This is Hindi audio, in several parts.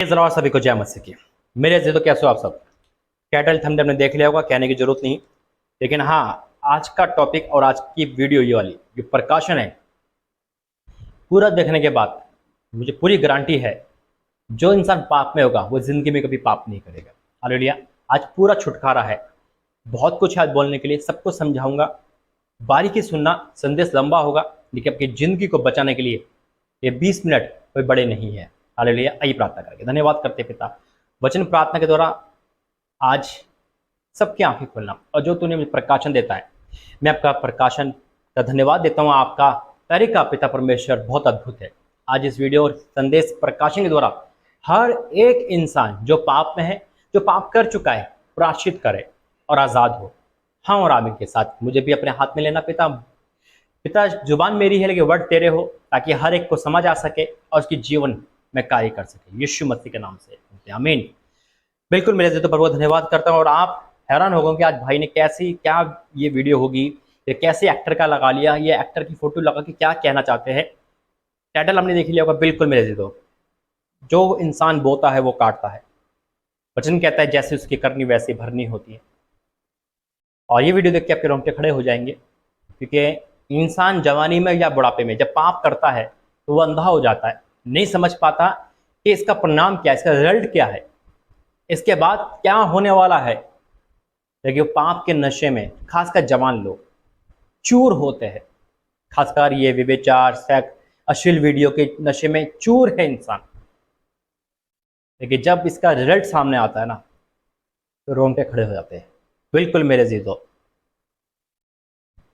जरा सभी को जय मसीह की। मेरे जी तो कैसे हो आप सब। टाइटल थंबनेल ने देख लिया होगा, कहने की जरूरत नहीं। लेकिन हाँ, आज का टॉपिक और आज की वीडियो ये वाली जो प्रकाशन है, पूरा देखने के बाद मुझे पूरी गारंटी है जो इंसान पाप में होगा वो जिंदगी में कभी पाप नहीं करेगा। हालेलुया। आज पूरा छुटकारा है। बहुत कुछ है आज बोलने के लिए, सबको समझाऊंगा। बारीकी सुनना, संदेश लंबा होगा लेकिन आपकी जिंदगी को बचाने के लिए ये 20 मिनट कोई बड़े नहीं है। हालेलुया। आइए प्रार्थना करके धन्यवाद करते पिता, वचन प्रार्थना के द्वारा आज सबकी आंखें खोलना और जो तूने मुझे प्रकाशन देता है, मैं आपका प्रकाशन का धन्यवाद देता हूँ। आपका तरीका पिता परमेश्वर बहुत अद्भुत है। आज इस वीडियो और संदेश प्रकाशन के द्वारा हर एक इंसान जो पाप में है, जो पाप कर चुका है, प्रायश्चित करे और आज़ाद हो। हाँ और आमीन के साथ मुझे भी अपने हाथ में लेना पिता। पिता जुबान मेरी है लेकिन वर्ड तेरे हो, ताकि हर एक को समझ आ सके और उसकी जीवन में कार्य कर सके। यीशु मसीह के नाम से आमीन। बिल्कुल मेरे जी तो बहुत धन्यवाद करता हूँ। और आप हैरान हो गए कि आज भाई ने कैसी क्या ये वीडियो होगी, ये कैसे एक्टर का लगा लिया, ये एक्टर की फोटो लगा के क्या कहना चाहते हैं। टाइटल हमने देख लिया होगा। बिल्कुल मेरे जी तो जो इंसान बोता है वो काटता है। वचन कहता है जैसे उसकी करनी वैसी भरनी होती है। और ये वीडियो देख के आपके रोंगटे खड़े हो जाएंगे, क्योंकि इंसान जवानी में या बुढ़ापे में जब पाप करता है तो वो अंधा हो जाता है, नहीं समझ पाता कि इसका परिणाम क्या है, इसका रिजल्ट क्या है, इसके बाद क्या होने वाला है। लेकिन पाप के नशे में खासकर जवान लोग चूर होते हैं। खासकर ये व्यभिचार, सेक्स, अश्लील वीडियो के नशे में चूर है इंसान। लेकिन जब इसका रिजल्ट सामने आता है ना, तो रोंगटे खड़े हो जाते हैं। बिल्कुल मेरे जीजो,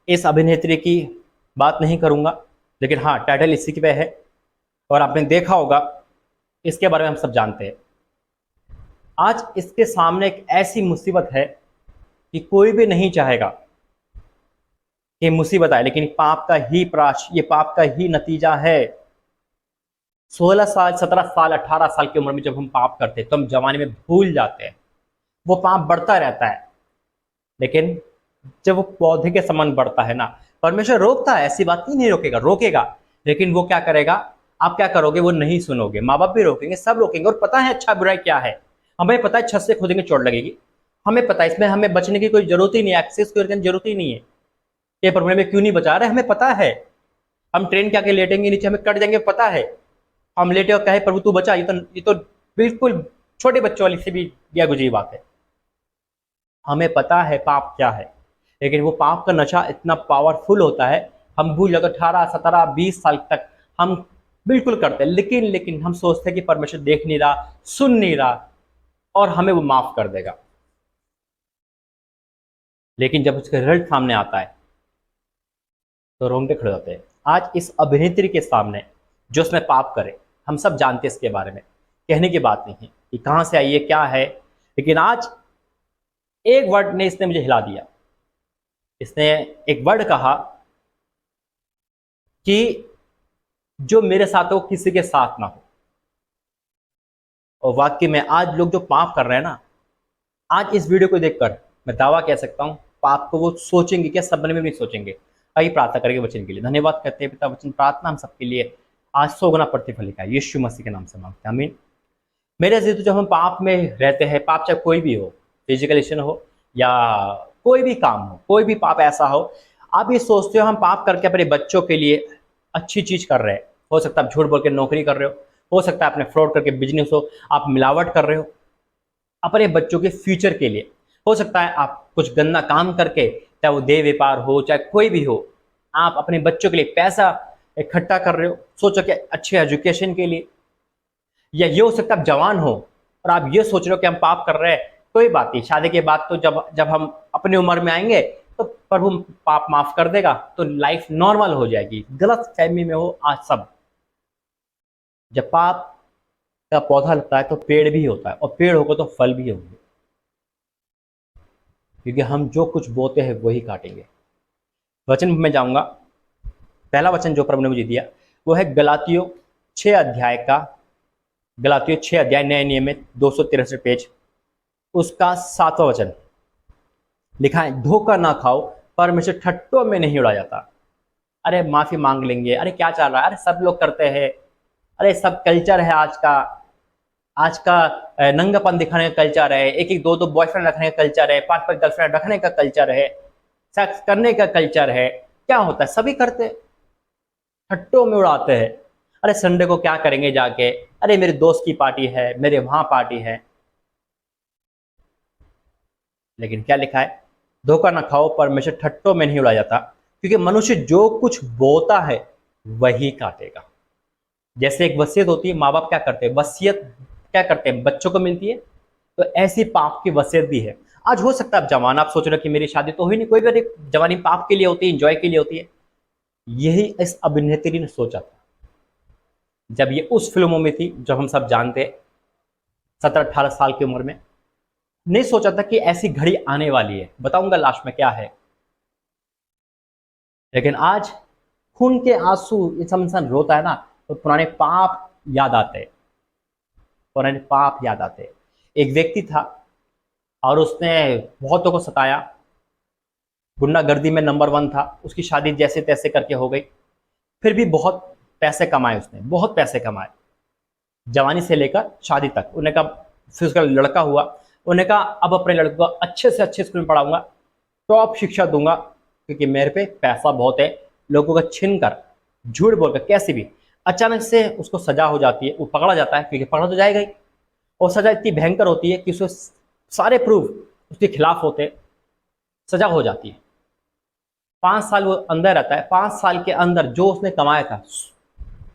इस अभिनेत्री की बात नहीं करूंगा, लेकिन हाँ टाइटल इसी पे है और आपने देखा होगा, इसके बारे में हम सब जानते हैं। आज इसके सामने एक ऐसी मुसीबत है कि कोई भी नहीं चाहेगा कि मुसीबत आए, लेकिन ये पाप का ही नतीजा है। 16 साल, 17 साल, 18 साल की उम्र में जब हम पाप करते हैं तो हम जवानी में भूल जाते हैं। वो पाप बढ़ता रहता है, लेकिन जब वो पौधे के समान बढ़ता है ना, परमेश्वर रोकता है, ऐसी बात नहीं रोकेगा, रोकेगा। लेकिन वो क्या करेगा, आप क्या करोगे, वो नहीं सुनोगे। माँ बाप भी रोकेंगे, सब रोकेंगे। और पता है अच्छा बुराई क्या है, हमें पता है छत से खोदेंगे चोट लगेगी, हमें पता है इसमें हमें बचने की कोई जरूरत ही नहीं है, एक्सेस की जरूरत ही नहीं है। ये प्रॉब्लम में क्यों नहीं बचा रहे, हमें पता है। हम ट्रेन के आगे लेटेंगे नीचे, हमें कट जाएंगे, पता है। हम लेटे और कहे प्रभु तू बचा, ये तो बिल्कुल छोटे बच्चों वाली से भी दिया गुजरी बात है। हमें पता है पाप क्या है, लेकिन वो पाप का नशा इतना पावरफुल होता है, हम भूल जाते। 18, 17, 20 साल तक हम बिल्कुल करते हैं, लेकिन हम सोचते हैं कि परमेश्वर देख नहीं रहा, सुन नहीं रहा और हमें वो माफ कर देगा। लेकिन जब उसका रिजल्ट सामने आता है तो रोंगटे खड़े होते हैं। आज इस अभिनेत्री के सामने जो उसमें पाप करे, हम सब जानते हैं इसके बारे में, कहने की बात नहीं है कि कहाँ से आई है, क्या है। लेकिन आज एक वर्ड ने इसने मुझे हिला दिया। इसने एक वर्ड कहा कि जो मेरे साथ हो किसी के साथ ना हो। और वाकई में आज लोग जो पाप कर रहे हैं ना, आज इस वीडियो को देखकर मैं दावा कह सकता हूं पाप को वो सोचेंगे क्या, सपने में भी नहीं सोचेंगे। आइए प्रार्थना करेंगे वचन के लिए। धन्यवाद करते हैं पिता, वचन प्रार्थना हम सबके लिए आज 100 गुना प्रतिफल लिखा है। यीशु मसीह के नाम से मांगते हैं, आमीन। मेरे जीतू, जब हम पाप में रहते हैं, पाप चाहे कोई भी हो, फिजिकल एडिक्शन हो या कोई भी काम हो, कोई भी पाप ऐसा हो, आप ये सोचते हो हम पाप करके अपने बच्चों के लिए अच्छी चीज कर रहे हैं। हो सकता है आप झूठ बोल के नौकरी कर रहे हो सकता है आपने फ्रॉड करके बिजनेस हो, आप मिलावट कर रहे हो अपने बच्चों के फ्यूचर के लिए। हो सकता है आप कुछ गंदा काम करके, चाहे वो देह व्यापार हो चाहे कोई भी हो, आप अपने बच्चों के लिए पैसा इकट्ठा कर रहे हो, सोचो कि अच्छे एजुकेशन के लिए। या ये हो सकता है आप जवान हो और आप ये सोच रहे हो कि हम पाप कर रहे हैं, कोई बात नहीं, शादी के बाद तो जब जब हम अपनी उम्र में आएंगे तो प्रभु पाप माफ कर देगा, तो लाइफ नॉर्मल हो जाएगी। गलत फहमी में हो आज सब। जब पाप का पौधा लगता है तो पेड़ भी होता है, और पेड़ होगा तो फल भी होंगे, क्योंकि हम जो कुछ बोते हैं वही काटेंगे। वचन में जाऊंगा। पहला वचन जो प्रभु ने मुझे दिया वो है गलातियों 6 अध्याय का, गलातियों 6 अध्याय नए नियम में 263 पेज, उसका 7वां वचन लिखा है, धोखा ना खाओ, परमेश्वर ठट्टों में नहीं उड़ा जाता। अरे माफी मांग लेंगे, अरे क्या चल रहा है, अरे सब लोग करते हैं, अरे सब कल्चर है आज का, आज का नंगापन दिखाने का कल्चर है, एक एक दो दो बॉयफ्रेंड रखने का कल्चर है, पांच पांच गर्लफ्रेंड रखने का कल्चर है, सेक्स करने का कल्चर है। क्या होता है, सभी करते हैं, हट्टों में उड़ाते हैं। अरे संडे को क्या करेंगे जाके, अरे मेरे दोस्त की पार्टी है, मेरे वहां पार्टी है। लेकिन क्या लिखा है, धोखा ना खाओ, परमेश्वर ठट्टों में नहीं उड़ाया जाता, क्योंकि मनुष्य जो कुछ बोता है वही काटेगा। जैसे एक वसीयत होती है, माँ बाप क्या करते हैं, वसीयत क्या करते हैं, बच्चों को मिलती है, तो ऐसी पाप की वसीयत भी है। आज हो सकता है आप जवान, आप सोच रहे हो कि मेरी शादी तो हुई नहीं, कोई भी जवानी पाप के लिए होती है, इंजॉय के लिए होती है। यही इस अभिनेत्री ने सोचा था जब ये उस फिल्मों में थी, जो हम सब जानते हैं, 17-18 साल की उम्र में। नहीं सोचा था कि ऐसी घड़ी आने वाली है, बताऊंगा लास्ट में क्या है। लेकिन आज खून के आंसू इस इंसान रोता है ना, तो पुराने पाप याद आते हैं, पुराने पाप याद आते हैं। एक व्यक्ति था और उसने बहुतों को सताया, गुंडागर्दी में नंबर 1 था, उसकी शादी जैसे तैसे करके हो गई। फिर भी बहुत पैसे कमाए उसने, बहुत पैसे कमाए, जवानी से लेकर शादी तक। उन्हें कहा, फिर उसका लड़का हुआ, उन्हें कहा अब अपने लड़के को अच्छे से अच्छे स्कूल में पढ़ाऊंगा, टॉप शिक्षा दूंगा, क्योंकि मेरे पे पैसा बहुत है। लोगों का छीन कर, झूठ बोलकर, कैसे भी। अचानक से उसको सजा हो जाती है, वो पकड़ा जाता है, क्योंकि पकड़ा तो जाएगा ही। और सजा इतनी भयंकर होती है कि उसको सारे प्रूफ उसके खिलाफ होते हैं, सजा हो जाती है। 5 साल वो अंदर रहता है। 5 साल के अंदर जो उसने कमाया था,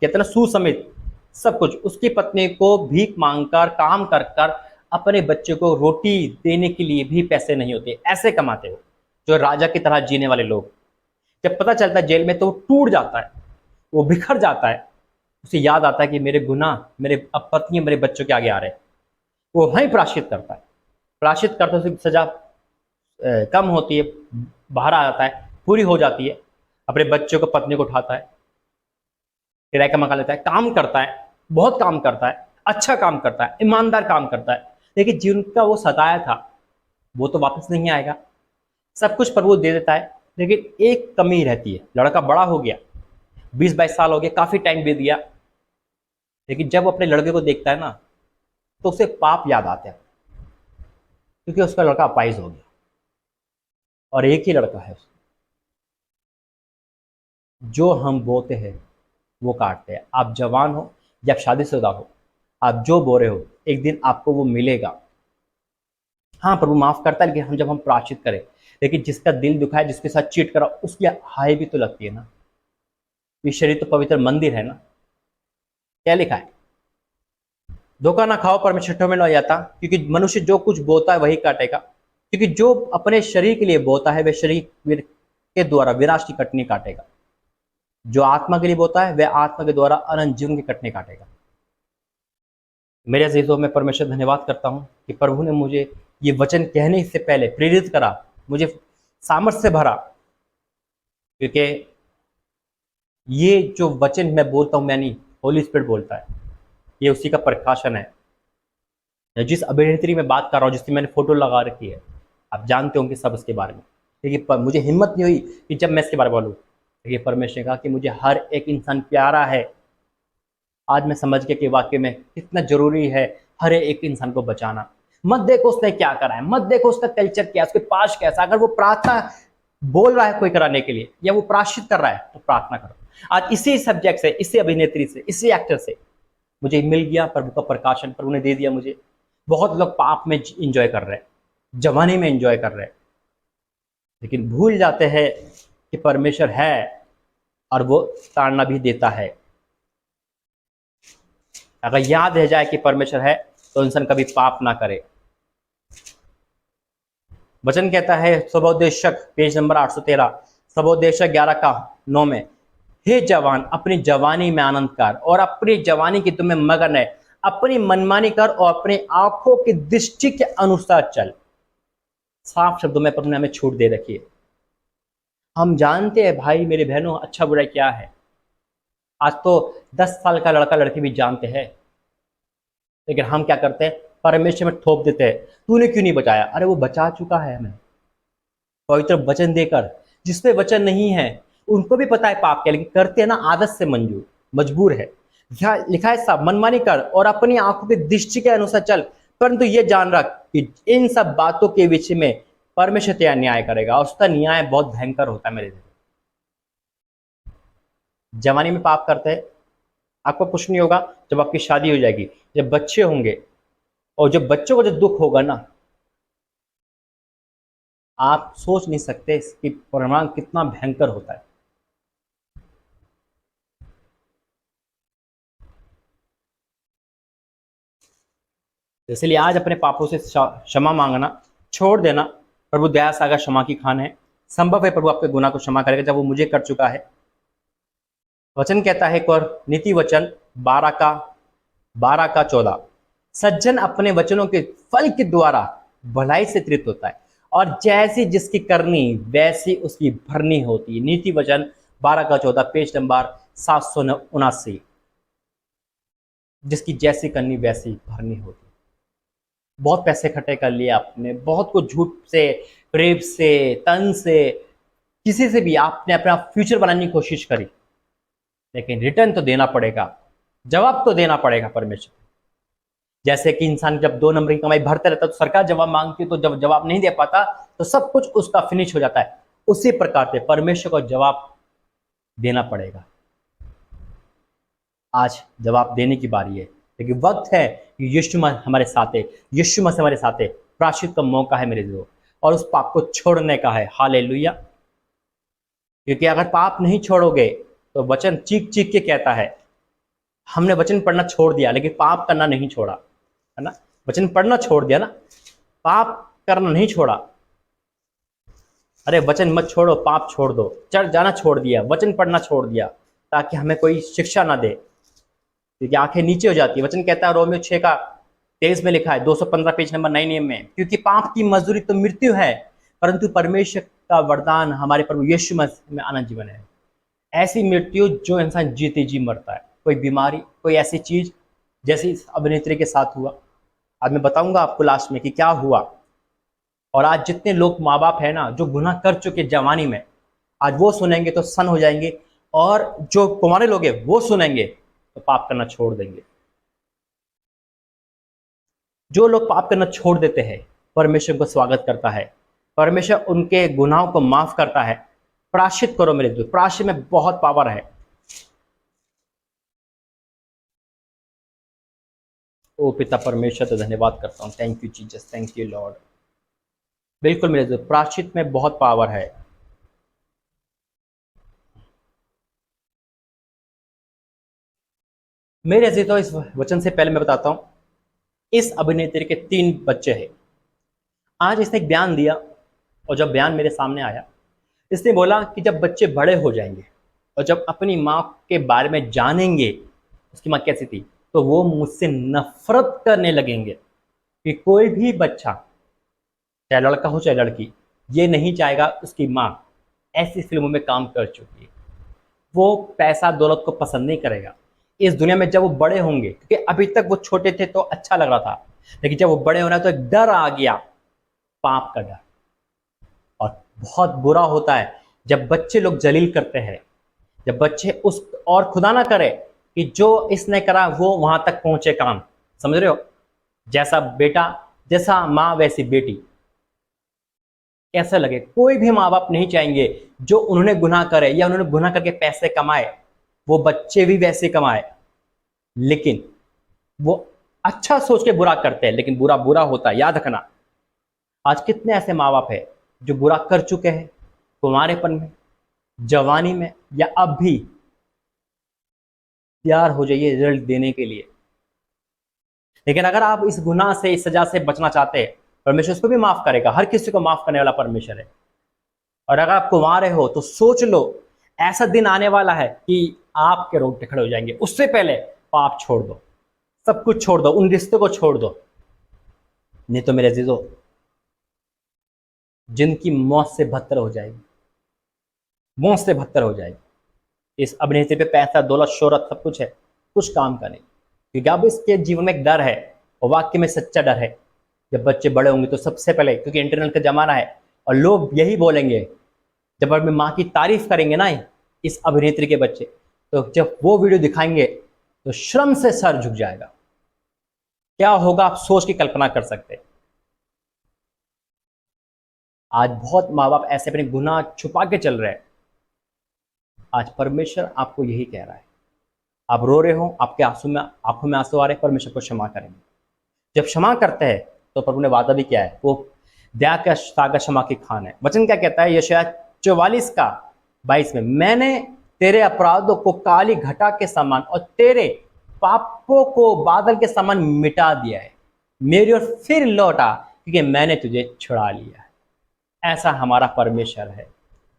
कहते ना सू समेत सब कुछ, उसकी पत्नी को भीख मांगकर, काम कर कर, अपने बच्चे को रोटी देने के लिए भी पैसे नहीं होते, ऐसे कमाते हो जो राजा की तरह जीने वाले लोग। जब पता चलता है जेल में, तो वो टूट जाता है, वो बिखर जाता है। उसे याद आता है कि मेरे गुनाह, मेरे अब पत्नी मेरे बच्चों के आगे आ रहे हैं। वो वहीं प्रायश्चित करता है, प्रायश्चित करते उसकी सजा कम होती है, बाहर आ जाता है, पूरी हो जाती है। अपने बच्चों को, पत्नी को उठाता है, किराए का मकान लेता है, काम करता है, बहुत काम करता है, अच्छा काम करता है, ईमानदार काम करता है। लेकिन जिनका वो सताया था वो तो वापस नहीं आएगा। सब कुछ प्रभु दे देता है, लेकिन एक कमी रहती है। लड़का बड़ा हो गया, 20-22 साल हो गया, काफी टाइम बीत गया, लेकिन जब वो अपने लड़के को देखता है ना, तो उसे पाप याद आते हैं, क्योंकि उसका लड़का अपाहिज हो गया और एक ही लड़का है उसका। जो हम बोते हैं वो काटते हैं। आप जवान हो या शादीशुदा हो, आप जो बो रहे हो, एक दिन आपको वो मिलेगा। हाँ, प्रभु माफ करता है, लेकिन जब हम प्रायश्चित करें। लेकिन जिसका दिल दुखा है, जिसके साथ चीट करा, उसकी हाय भी तो लगती है ना। ये शरीर तो पवित्र मंदिर है ना। क्या लिखा है, धोखा ना खाओ, परमेश्वर ठट्ठों में नहीं आता, क्योंकि मनुष्य जो कुछ बोता है वही काटेगा। क्योंकि जो अपने शरीर के लिए बोता है, वह शरीर के द्वारा विनाश की कटनी काटेगा। जो आत्मा के लिए बोता है, वह आत्मा के द्वारा अनंत जीवन की कटनी काटेगा। मेरे अजीजों, मैं परमेश्वर धन्यवाद करता हूँ कि प्रभु ने मुझे ये वचन कहने से पहले प्रेरित करा, मुझे सामर्थ्य से भरा। क्योंकि ये जो वचन मैं बोलता हूँ, मैं नहीं, होली स्पिरिट बोलता है, ये उसी का प्रकाशन है। जिस अभिनेत्री में बात कर रहा हूँ, जिसकी मैंने फोटो लगा रखी है, आप जानते होंगे सब इसके बारे में। लेकिन मुझे हिम्मत नहीं हुई कि जब मैं इसके बारे में बोलूँ। लेकिन परमेश्वर ने कहा कि मुझे हर एक इंसान प्यारा है। आज मैं समझ गया कि वाकई में कितना जरूरी है हर एक इंसान को बचाना। मत देखो उसने क्या करा है, मत देखो उसका कल्चर क्या है, उसके पास कैसा। अगर वो प्रार्थना बोल रहा है कोई कराने के लिए, या वो प्रायश्चित कर रहा है, तो प्रार्थना करो। आज इसी सब्जेक्ट से, इसी अभिनेत्री से, इसी एक्टर से मुझे मिल गया प्रभु का प्रकाशन, प्रभु ने दे दिया मुझे। बहुत लोग पाप में इंजॉय कर रहे हैं, जवानी में इंजॉय कर रहे हैं, लेकिन भूल जाते हैं कि परमेश्वर है और वो ताड़ना भी देता है। अगर याद रह जाए कि परमेश्वर है, तो इंसान कभी पाप ना करे। वचन कहता है सबोदेशक, पेज नंबर 813, सबोदेशक 11 का 9 में, हे जवान, अपनी जवानी में आनंद कर और अपनी जवानी की तुम्हें मगन है, अपनी मनमानी कर और अपनी आंखों की दृष्टि के अनुसार चल। साफ शब्दों में प्रभु ने हमें छूट दे रखी है। हम जानते हैं भाई मेरे बहनों, अच्छा बुरा क्या है। आज तो 10 साल का लड़का लड़की भी जानते हैं, लेकिन हम क्या करते हैं, परमेश्वर में थोप देते हैं, तूने क्यों नहीं बचाया। अरे वो बचा चुका है हमें पवित्र वचन देकर। जिसपे वचन नहीं है उनको भी पता है पाप क्या, लेकिन करते हैं ना आदत से, मंजूर मजबूर है। लिखा है सब मनमानी कर और अपनी आंखों की दृष्टि के अनुसार चल, परंतु ये जान रख कि इन सब बातों के विषय में परमेश्वर तेरा न्याय करेगा और उसका न्याय बहुत भयंकर होता है। मेरे जवानी में पाप करते हैं, आपको कुछ नहीं होगा। जब आपकी शादी हो जाएगी, जब बच्चे होंगे, और जब बच्चों को जो दुख होगा ना, आप सोच नहीं सकते इसकी परिणाम कितना भयंकर होता है। इसलिए आज अपने पापों से क्षमा मांगना छोड़ देना। प्रभु दया सागर क्षमा की खान है। संभव है प्रभु आपके गुनाह को क्षमा करेगा जब वो मुझे कर चुका है। वचन कहता है एक और नीति वचन 12 का 14, सज्जन अपने वचनों के फल के द्वारा भलाई से तृप्त होता है और जैसी जिसकी करनी वैसी उसकी भरनी होती है। नीति वचन 12 का 14, पेज नंबर 779। जिसकी जैसी करनी वैसी भरनी होती। बहुत पैसे इकट्ठे कर लिए आपने, बहुत कुछ झूठ से, प्रेम से, तन से, किसी से भी आपने अपना फ्यूचर बनाने की कोशिश करी, लेकिन रिटर्न तो देना पड़ेगा, जवाब तो देना पड़ेगा परमेश्वर। जैसे कि इंसान जब 2 नंबर की कमाई भरते रहता है तो सरकार जवाब मांगती है, तो जब जवाब नहीं दे पाता तो सब कुछ उसका फिनिश हो जाता है। उसी प्रकार से परमेश्वर को जवाब देना पड़ेगा। आज जवाब देने की बारी है, लेकिन वक्त है कि यीशु मसीह हमारे साथ है, यीशु मसीह हमारे साथ है। प्रायश्चित का मौका है मेरे दोस्त, और उस पाप को छोड़ने का है। हालेलुया। क्योंकि अगर पाप नहीं छोड़ोगे तो वचन चीख चीख के कहता है, हमने वचन पढ़ना छोड़ दिया लेकिन पाप करना नहीं छोड़ा, है ना। वचन पढ़ना छोड़ दिया ना, पाप करना नहीं छोड़ा। अरे वचन मत छोड़ो, पाप छोड़ दो। चर्च जाना छोड़ दिया, वचन पढ़ना छोड़ दिया, ताकि हमें कोई शिक्षा ना दे, क्योंकि आंखें नीचे हो जाती है। वचन कहता है रोमियो 6:23 में लिखा है, 215 पेज नंबर 9 में, क्योंकि पाप की मजदूरी तो मृत्यु है, परंतु परमेश्वर का वरदान हमारे प्रभु यीशु मसीह में अनंत जीवन है। ऐसी मृत्यु जो इंसान जीते जी मरता है, कोई बीमारी, कोई ऐसी चीज जैसे इस अभिनेत्री के साथ हुआ। आज मैं बताऊंगा आपको लास्ट में कि क्या हुआ। और आज जितने लोग माँ बाप है ना, जो गुनाह कर चुके जवानी में, आज वो सुनेंगे तो सन हो जाएंगे, और जो कुंवारे लोग हैं वो सुनेंगे तो पाप करना छोड़ देंगे। जो लोग पाप करना छोड़ देते हैं, परमेश्वर को स्वागत करता है, परमेश्वर उनके गुनाहों को माफ करता है। प्रायश्चित करो मेरे दोस्त, प्रायश्चित में बहुत पावर है। ओ पिता परमेश्वर, तो धन्यवाद करता हूँ। Thank you Jesus, thank you Lord. बिल्कुल मेरे दोस्त, प्रायश्चित में बहुत पावर है। मेरे अजीजों, इस वचन से पहले मैं बताता हूं, इस अभिनेत्री के 3 बच्चे हैं। आज इसने एक बयान दिया, और जब बयान मेरे सामने आया, इसने बोला कि जब बच्चे बड़े हो जाएंगे और जब अपनी माँ के बारे में जानेंगे, उसकी माँ कैसी थी, तो वो मुझसे नफरत करने लगेंगे। कि कोई भी बच्चा, चाहे लड़का हो चाहे लड़की, ये नहीं चाहेगा उसकी माँ ऐसी फिल्मों में काम कर चुकी है। वो पैसा दौलत को पसंद नहीं करेगा इस दुनिया में। जब वो बड़े होंगे, क्योंकि अभी तक वो छोटे थे तो अच्छा लग रहा था, लेकिन जब वो बड़े होना तो एक डर आ गया, पाप का डर। और बहुत बुरा होता है जब बच्चे लोग जलील करते हैं, जब बच्चे उस, और खुदा ना करे कि जो इसने करा वो वहां तक पहुंचे काम। समझ रहे हो, जैसा बेटा, जैसा माँ वैसी बेटी। कैसा लगे, कोई भी माँ बाप नहीं चाहेंगे जो उन्होंने गुनाह करे या उन्होंने गुनाह करके पैसे कमाए वो बच्चे भी वैसे कमाए। लेकिन वो अच्छा सोच के बुरा करते हैं, लेकिन बुरा बुरा होता है, याद रखना। आज कितने ऐसे माँ बाप है जो बुरा कर चुके हैं, कुंवारेपन में, जवानी में, या अब भी तैयार हो जाइए रिजल्ट देने के लिए। लेकिन अगर आप इस गुनाह से, इस सजा से बचना चाहते हैं, परमेश्वर उसको भी माफ करेगा। हर किसी को माफ करने वाला परमेश्वर है। और अगर आप कुंवारे हो तो सोच लो, ऐसा दिन आने वाला है कि आपके रोंगटे खड़े हो जाएंगे। उससे पहले पाप छोड़ दो, सब कुछ छोड़ दो, उन रिश्तों को छोड़ दो, नहीं तो मेरे अजीजों जिनकी मौत से बदतर हो जाएगी, मौत से बदतर हो जाएगी। इस अभिनेत्री पे पैसा, दौलत, शोहरत सब कुछ है, कुछ काम का नहीं। क्योंकि अब इसके जीवन में एक डर है, और वाक्य में सच्चा डर है। जब बच्चे बड़े होंगे तो सबसे पहले, क्योंकि इंटरनेट का जमाना है और लोग यही बोलेंगे, जब अपनी माँ की तारीफ करेंगे ना इस अभिनेत्री के बच्चे, तो जब वो वीडियो दिखाएंगे तो श्रम से सर झुक जाएगा। क्या होगा आप सोच की कल्पना कर सकते हैं। आज बहुत माँ बाप ऐसे अपने गुनाह छुपा के चल रहे हैं। आज परमेश्वर आपको यही कह रहा है, आप रो रहे हो, आपके आंखों में आंसू आ रहे हैं, परमेश्वर को क्षमा करेंगे। जब क्षमा करते हैं तो प्रभु ने वादा भी किया है, वो दया का सागर क्षमा की खान है। वचन क्या कहता है यशायाह 44:22 में, मैंने तेरे अपराधों को काली घटा के समान और तेरे पापों को बादल के समान मिटा दिया है, मेरी ओर फिर लौटा क्योंकि मैंने तुझे छुड़ा लिया है। ऐसा हमारा परमेश्वर है,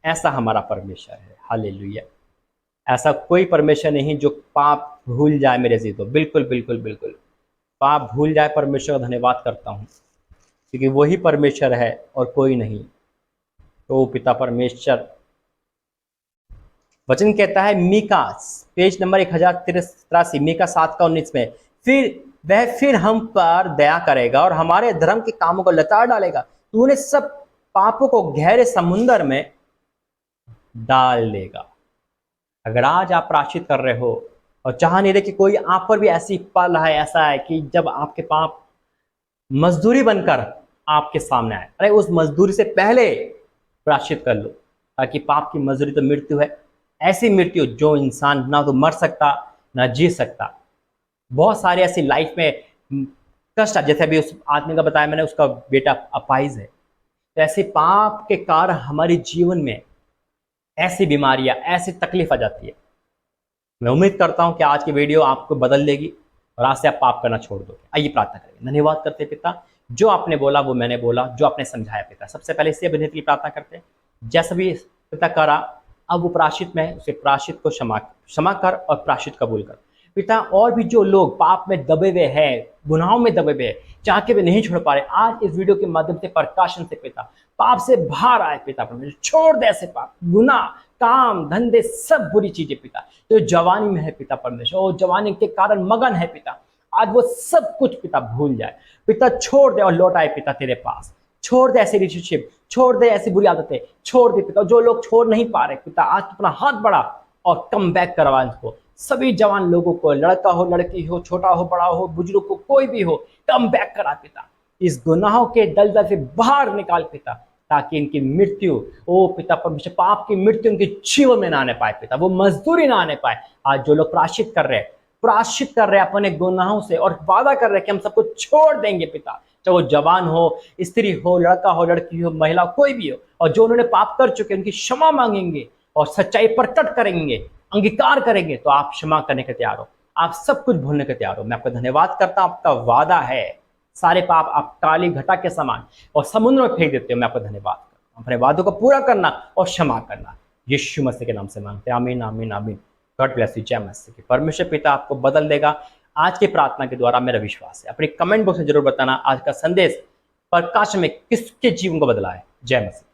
ऐसा हमारा परमेश्वर है। हालेलुया। ऐसा कोई परमेश्वर नहीं जो पाप भूल जाए मेरे जीतो। बिल्कुल बिल्कुल बिल्कुल पाप भूल जाए। परमेश्वर का धन्यवाद करता हूँ क्योंकि वही परमेश्वर है और कोई नहीं। तो पिता परमेश्वर, वचन कहता है मीका पेज नंबर 1083, मीका 7:19 में, फिर हम पर दया करेगा और हमारे धर्म के कामों को लताड़ डालेगा। तूने सब पापों को गहरे समुंदर में डाल देगा। अगर आज आप प्रायश्चित कर रहे हो और चाह नहीं रहे कि कोई आप पर भी ऐसी पल है, ऐसा है कि जब आपके पाप मजदूरी बनकर आपके सामने आए, अरे उस मजदूरी से पहले प्रायश्चित कर लो, ताकि पाप की मजदूरी तो मृत्यु है, ऐसी मृत्यु जो इंसान ना तो मर सकता ना जी सकता। बहुत सारे ऐसी लाइफ में कष्ट है, जैसे अभी उस आदमी का बताया मैंने, उसका बेटा अपाहिज है। तो ऐसे पाप के कारण हमारे जीवन में ऐसी बीमारियां, ऐसी तकलीफ आ जाती है। मैं उम्मीद करता हूं कि आज की वीडियो आपको बदल देगी और आज से आप पाप करना छोड़ दोगे। आइए प्रार्थना करेंगे। धन्यवाद करते पिता, जो आपने बोला वो मैंने बोला, जो आपने समझाया पिता। सबसे पहले इससे बने के लिए प्रार्थना करते हैं, जैसा भी पिता करा अब वो प्रायश्चित में, उसे प्रायश्चित को क्षमा कर और प्रायश्चित कबूल कर पिता। और भी जो लोग पाप में दबे हुए हैं, गुनाहों में दबे हुए हैं, चाह के भी नहीं छोड़ पा रहे, आज इस वीडियो के माध्यम से प्रकाशन से पिता पाप से बाहर आए पिता। परमेश्वर छोड़ दे ऐसे पाप, गुनाह, काम धंधे, सब बुरी चीजें पिता तो जवानी में है पिता परमेश्वर, और जवानी के कारण मगन है पिता, आज वो सब कुछ पिता भूल जाए पिता। छोड़ दे और लौट आए पिता तेरे पास। छोड़ दे ऐसी रिलेशनशिप, छोड़ दे ऐसी बुरी आदतें, छोड़ दे पिता। जो लोग छोड़ नहीं पा रहे पिता, आज अपना हाथ बढ़ा और कम बैक करवा इनको। सभी जवान लोगों को, लड़का हो लड़की हो, छोटा हो बड़ा हो, बुजुर्ग को, कोई भी हो, कम बैक करा पिता। इस गुनाहों के दलदल से बाहर निकाल पिता, ताकि इनकी मृत्यु, ओ पिता परमेश्वर, पाप की मृत्यु उनके जीवन में ना आने पाए पिता, वो मजदूरी ना आने पाए। आज जो लोग प्रायश्चित कर रहे हैं अपने गुनाहों से और वादा कर रहे हैं कि हम सब कुछ छोड़ देंगे पिता, चाहे वो जवान हो, स्त्री हो, लड़का हो, लड़की हो, महिला, कोई भी हो, और जो उन्होंने पाप कर चुके उनकी क्षमा मांगेंगे और सच्चाई प्रकट करेंगे, अंगीकार करेंगे, तो आप क्षमा करने के तैयार हो, आप सब कुछ भूलने के तैयार हो। मैं आपका धन्यवाद करता हूं, आपका वादा है सारे पाप आप काली घटा के समान और समुद्र में फेंक देते हो। मैं आपका धन्यवाद करता हूं, अपने वादों को पूरा करना और क्षमा करना, यीशु मसीह के नाम से मांगते हैं, आमीन आमीन आमीन। God bless you. जय मसीह की। परमेश्वर पिता आपको बदल देगा आज की प्रार्थना के द्वारा, मेरा विश्वास है। अपने कमेंट बॉक्स में जरूर बताना आज का संदेश प्रकाश में किसके जीवन को बदला है। जय मसीह।